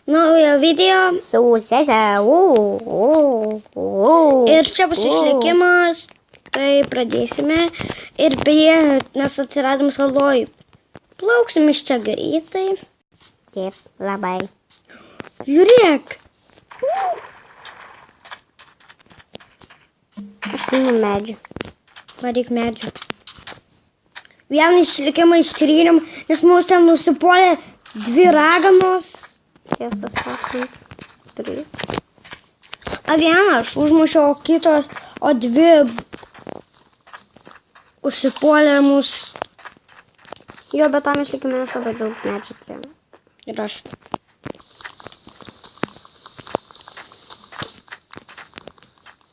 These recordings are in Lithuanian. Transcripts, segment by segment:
naują video. Su sese. Ir čia bus išlikimas. Tai pradėsime. Ir beje, mes atsiradom saloj. Plauksim iš čia greitai. Taip, labai. Žiūrėk. Aš pilnu medžių. Varyk medžių. Vieną išlikimą ištrynėm, nes mūsų ten nusipuolė 2 raganos. Tiesą sakant, 3. A vieną aš užmušiau, o kitos, o 2 užsipuolė mūsų. Jo, bet tam išlikime aš labai daug medžių turėjome. Ir aš.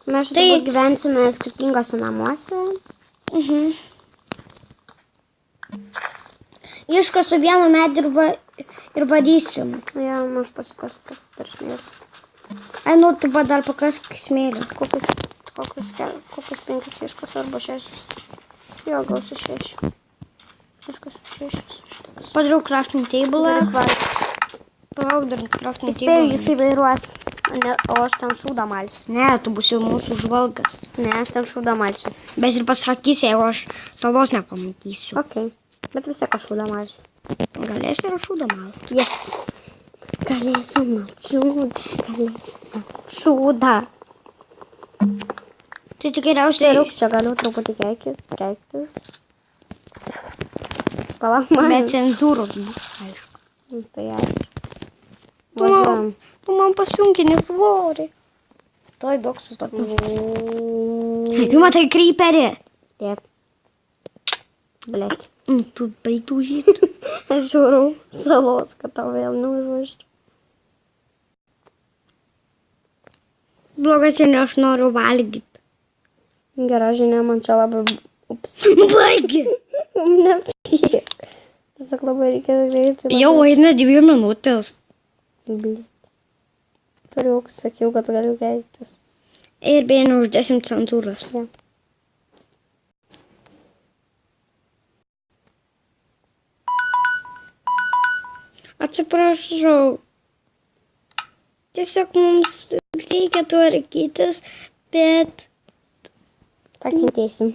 Mes dabar gyvensime skirtingose namuose. Iškasu vieną medį ir varysim. Ja, aš pasikasu per smėlį. Ai, nu, tu dar pakask smėlį. Kokius 5 iškasu arba 6. Jo, gausiu 6. Iškasu 6. Padariau crafting table. Palauk dar crafting table. Įspėju, jisai vairuos. O aš ten šūdą malsiu. Ne, tu būsi mūsų žvalgas. Ne, aš ten šūdą malsiu. Bet ir pasakysi, jeigu aš salos nepamatysiu. Ok. Bet vis tiek aš šūdą malsiu. Galėsi ir šūdą malti. Yes. Galėsiu šūdą. Tai tikriausiai... Rūk, čia galiu truputį keiktis. Palauk man. Bet cenzūros bus, aišku. Tai aišku. Važiuojam. Tu man pasunkini svorį. Toj daug sustoti. Tu matai kryperį. Taip. Blet. Tu baitų žytų. Aš žiūrau salos, kad tau vėl neužvažiuoju. Blogas žinia, aš noriu valgyti. Gera žinia, man čia labai... Ups. Baigi. Nepyk. Tiesiog labai reikia greitai. Jau eina 2 minutės. Blet. Soriuk, sakiau, kad galiu keiktis. Ir beje, neuždėsim cenzūros. Ja. Atsiprašau. Tiesiog mums reikia tvarkytis, bet Pakentėsim.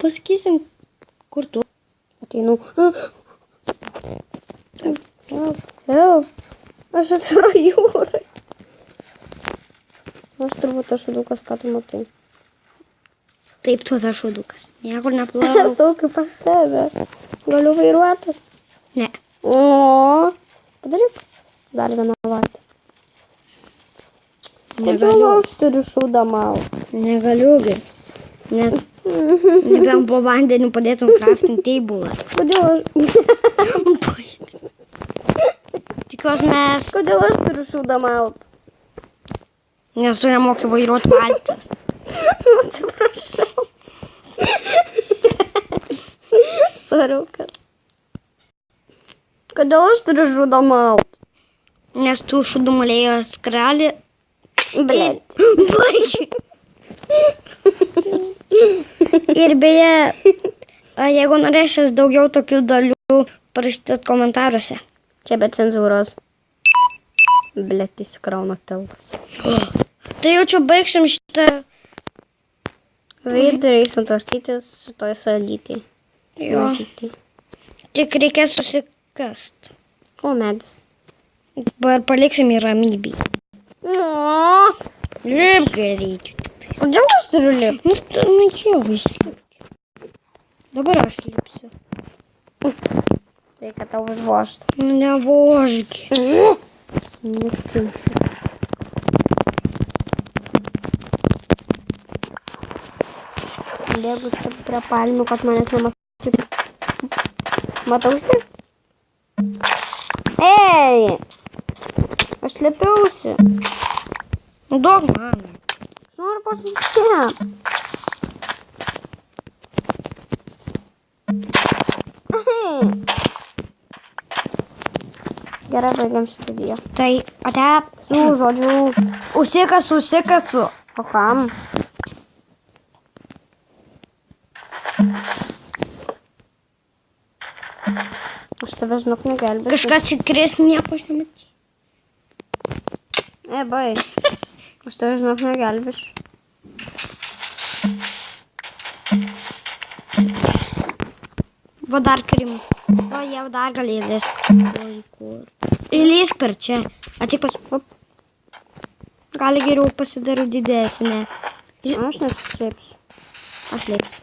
pasakysim, kur tu. Ateinu. Help. Aš atviru jūrai. Aš turbūt tas šudukas, ką tu matai. Taip, tu tas šudukas. Niekur neplavau. Saukiu pas tave. Galiu vairuoti. Ne. O, padaryk. Dar vieną valtį. Kodėl Negaliu. aš turiu šūdą malti? Negaliu. Nebent po vandeniu padėtum crafting table. Kodėl aš... Tikiuosi mes, Kodėl aš turiu šūdą malti? nes tu nemoki vairuoti valtis. Atsiprašau. Soriukas. Kodėl aš turiu šūdą malti? Nes tu šudumalėjo skralį. Blet. Baigi. Ir beje, jeigu norėsit daugiau tokių dalių, parašykit komentaruose. Čia be cenzūros. Blet, įsikrauna telpas. Tai jau čia baigsim šitą. Viduriai sutvarkytis šitoj salytėj. Jo. Mažytėj. Tik reikės susikast. O, medis. Ir paliksim į ramybį. O, Lipk reikia. kodėl aš turiu lipti? Nu jau išlipk. Dabar aš lipsiu. Reikia tau užvožti. Nu nevožki. Nekenčiu. Bėgu čia prie palmių, kad manęs nematytų. Matausi? Ei! Aš slėpiausi. Nu duok man. Aš noriu pasislėpti. Gerai, baigiam šitą video. Tai atep. Su žodžiu. Užsikasu. O kam? Už tave žinok negelbėsiu. Kažkas įkris, nieko aš nematys. Baik. Aš tave žinok negelbėsiu. Va dar krim. O jau dar gali įlįst. Oi, kur. Įlįsk per čia. Atik pas... Op. Gali geriau pasidariu didesnė. Aš nesislėpsiu. Aš lėpsiu.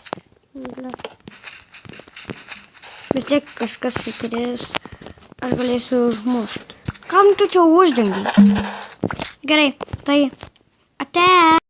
Vis tiek kažkas įkris. Aš galėsiu užmušti. Kam tu čia uždengi? Gerai, tai ate.